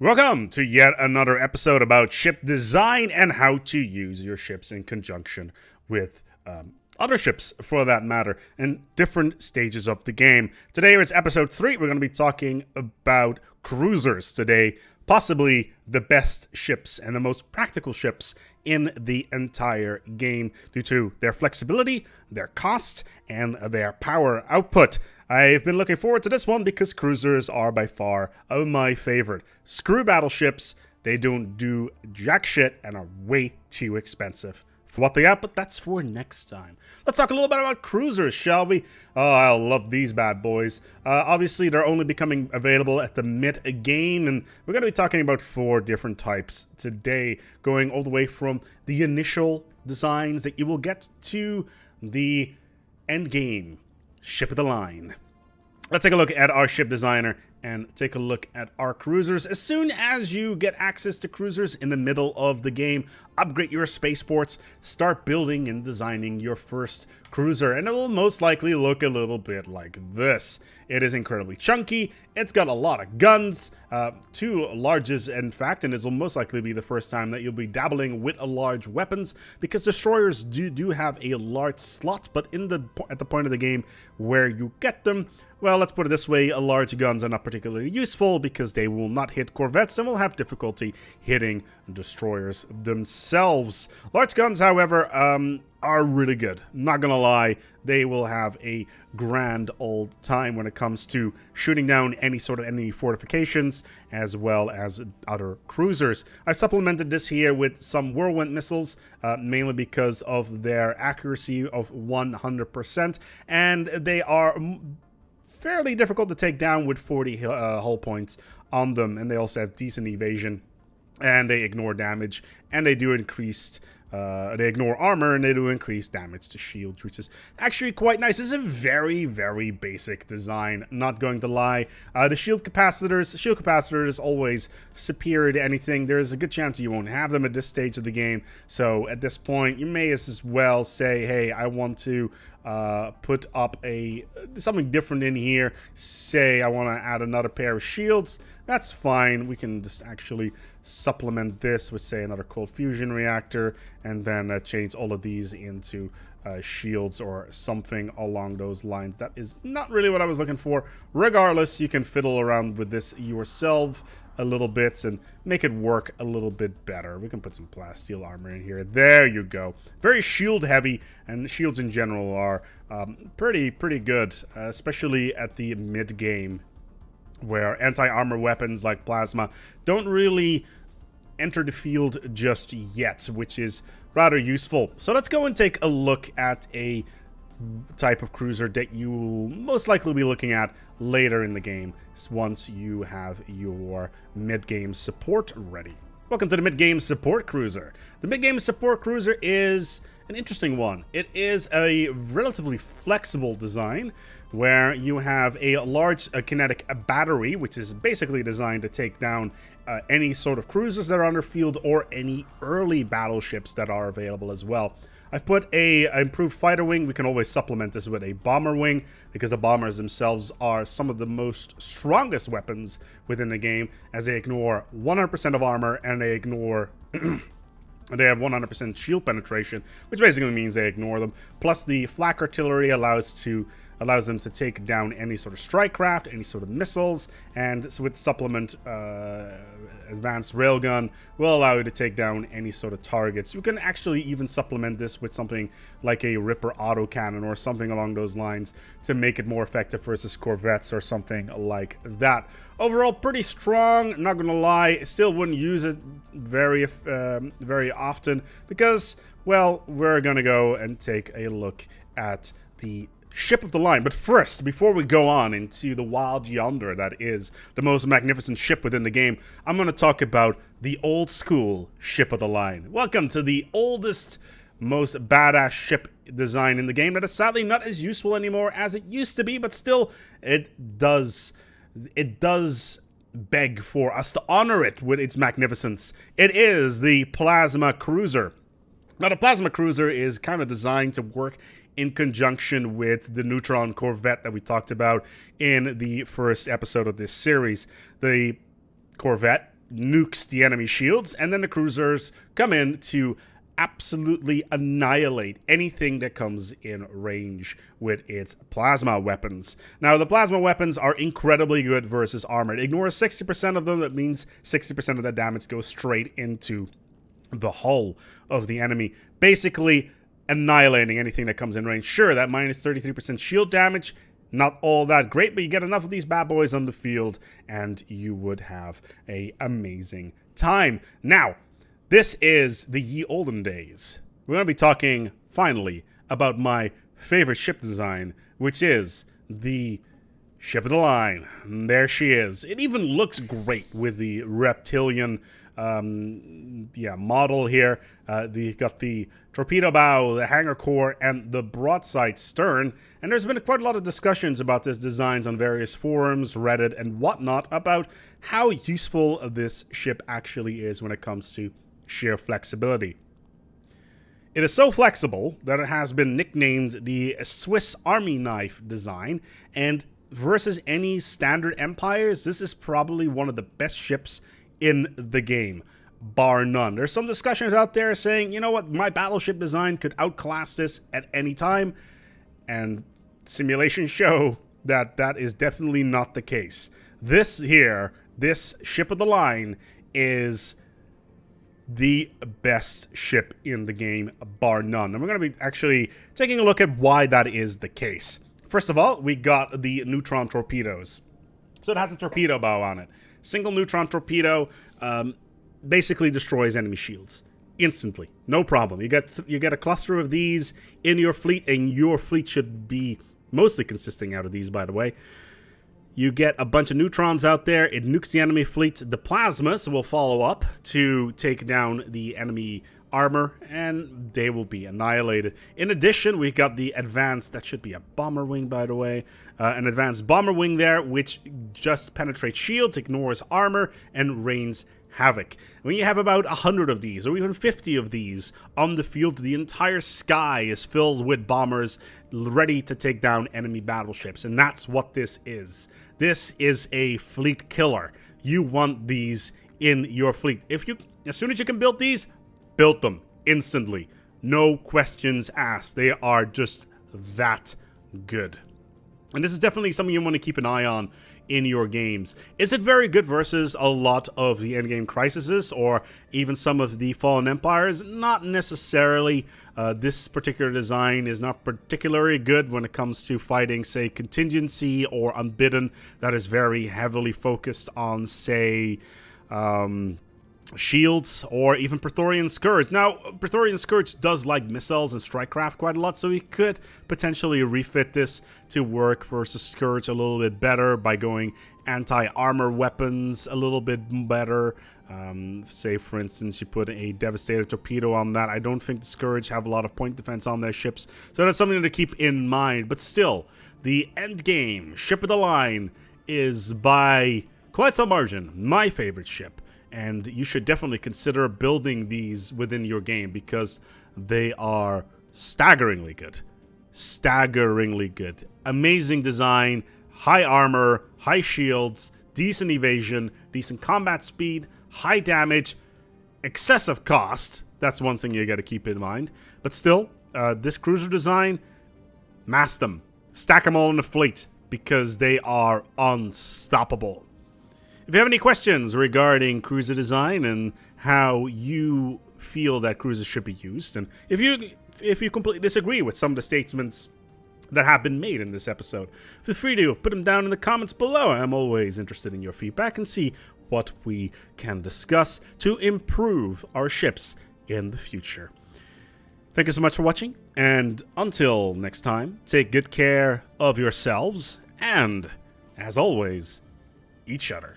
Welcome to yet another episode about ship design and how to use your ships in conjunction with other ships, for that matter, in different stages of the game. Today it's episode 3. We're going to be talking about cruisers today, possibly the best ships and the most practical ships in the entire game due to their flexibility, their cost, and their power output. I've been looking forward to this one because cruisers are by far my favorite. Screw battleships, they don't do jack shit and are way too expensive for what they are, but that's for next time. Let's talk a little bit about cruisers, shall we? Oh, I love these bad boys. Obviously, they're only becoming available at the mid-game, and we're going to be talking about 4 different types today, going all the way from the initial designs that you will get to the end game, ship of the line. Let's take a look at our ship designer and take a look at our cruisers. As soon as you get access to cruisers in the middle of the game, upgrade your spaceports, start building and designing your first cruiser, and it will most likely look a little bit like this. It is incredibly chunky, it's got a lot of guns, 2 larges in fact, and this will most likely be the first time that you'll be dabbling with large weapons, because destroyers do have a large slot, but at the point of the game where you get them, well, let's put it this way, large guns are not particularly useful because they will not hit corvettes and will have difficulty hitting destroyers themselves. Large guns, however, are really good. Not gonna lie, they will have a grand old time when it comes to shooting down any sort of enemy fortifications as well as other cruisers. I've supplemented this here with some whirlwind missiles, mainly because of their accuracy of 100%, and they are fairly difficult to take down with 40 hull points on them, and they also have decent evasion, and they ignore damage, and they do they ignore armor, and they do increase damage to shields, which is actually quite nice. This is a very, very basic design, not going to lie. The shield capacitor is always superior to anything. There's a good chance you won't have them at this stage of the game, so at this point, you may as well say, hey, I want to put up something different in here. Say I want to add another pair of shields. That's fine. We can just actually supplement this with, say, another cold fusion reactor, and then change all of these into shields or something along those lines. That is not really what I was looking for. Regardless, you can fiddle around with this yourself a little bit and make it work a little bit better. We can put some plasteel armor in here. There you go. Very shield heavy, and shields in general are pretty good, especially at the mid game, where anti-armor weapons like plasma don't really enter the field just yet, which is rather useful. So let's go and take a look at a type of cruiser that you will most likely be looking at later in the game once you have your mid-game support ready. Welcome to the mid-game support cruiser. The mid-game support cruiser is an interesting one. It is a relatively flexible design where you have a large kinetic battery, which is basically designed to take down any sort of cruisers that are under field or any early battleships that are available as well. I've put a improved fighter wing. We can always supplement this with a bomber wing because the bombers themselves are some of the most strongest weapons within the game, as they ignore 100% of armor and they ignore they have 100% shield penetration, which basically means they ignore them. Plus, the flak artillery allows them to take down any sort of strike craft, any sort of missiles, and with supplement advanced railgun will allow you to take down any sort of targets. You can actually even supplement this with something like a Ripper autocannon or something along those lines to make it more effective versus corvettes or something like that. Overall, pretty strong, not gonna lie. Still wouldn't use it very often because, well, we're gonna go and take a look at the ship of the line. But first, before we go on into the wild yonder that is the most magnificent ship within the game, I'm going to talk about the old school ship of the line. Welcome to the oldest, most badass ship design in the game that is sadly not as useful anymore as it used to be, but still it does beg for us to honor it with its magnificence. It is the Plasma Cruiser. Now, the Plasma Cruiser is kind of designed to work in conjunction with the Neutron Corvette that we talked about in the first episode of this series. The Corvette nukes the enemy shields, and then the cruisers come in to absolutely annihilate anything that comes in range with its plasma weapons. Now, the plasma weapons are incredibly good versus armor. It ignores 60% of them. That means 60% of the damage goes straight into the hull of the enemy, basically annihilating anything that comes in range. Sure, that minus 33% shield damage, not all that great, but you get enough of these bad boys on the field and you would have an amazing time. Now, this is the ye olden days. We're going to be talking, finally, about my favorite ship design, which is the ship of the line. And there she is. It even looks great with the reptilian model here. You've got the torpedo bow, the hangar core, and the broadside stern. And there's been quite a lot of discussions about this designs on various forums, Reddit, and whatnot about how useful this ship actually is when it comes to sheer flexibility. It is so flexible that it has been nicknamed the Swiss Army knife design, and versus any standard empires, this is probably one of the best ships in the game, bar none. There's some discussions out there saying, you know what, my battleship design could outclass this at any time, and simulations show that that is definitely not the case. This ship of the line is the best ship in the game, bar none. And we're going to be actually taking a look at why that is the case. First of all, we got the neutron torpedoes. So it has a torpedo bow on it. Single neutron torpedo basically destroys enemy shields instantly, no problem. You get a cluster of these in your fleet, and your fleet should be mostly consisting out of these, by the way. You get a bunch of neutrons out there, it nukes the enemy fleet. The plasmas will follow up to take down the enemy armor, and they will be annihilated. In addition, we've got the advanced, that should be a bomber wing, by the way, an advanced bomber wing there, which just penetrates shields, ignores armor, and rains havoc. When you have about 100 of these, or even 50 of these on the field, the entire sky is filled with bombers ready to take down enemy battleships, and that's what this is. This is a fleet killer. You want these in your fleet. As soon as you can build these, build them instantly. No questions asked. They are just that good. And this is definitely something you want to keep an eye on in your games. Is it very good versus a lot of the endgame crises or even some of the fallen empires? Not necessarily. This particular design is not particularly good when it comes to fighting, say, contingency or unbidden. That is very heavily focused on, say, shields or even Praetorian Scourge. Now, Praetorian Scourge does like missiles and strike craft quite a lot, so we could potentially refit this to work versus Scourge a little bit better by going anti-armor weapons a little bit better. Say, for instance, you put a Devastator torpedo on that. I don't think the Scourge have a lot of point defense on their ships, so that's something to keep in mind. But still, the end game ship of the line is by quite some margin my favorite ship. And you should definitely consider building these within your game because they are staggeringly good. Staggeringly good. Amazing design, high armor, high shields, decent evasion, decent combat speed, high damage, excessive cost. That's one thing you got to keep in mind. But still, this cruiser design, mass them. Stack them all in the fleet because they are unstoppable. If you have any questions regarding cruiser design and how you feel that cruisers should be used, and if you completely disagree with some of the statements that have been made in this episode, feel free to put them down in the comments below. I'm always interested in your feedback and see what we can discuss to improve our ships in the future. Thank you so much for watching, and until next time, take good care of yourselves and, as always, each other.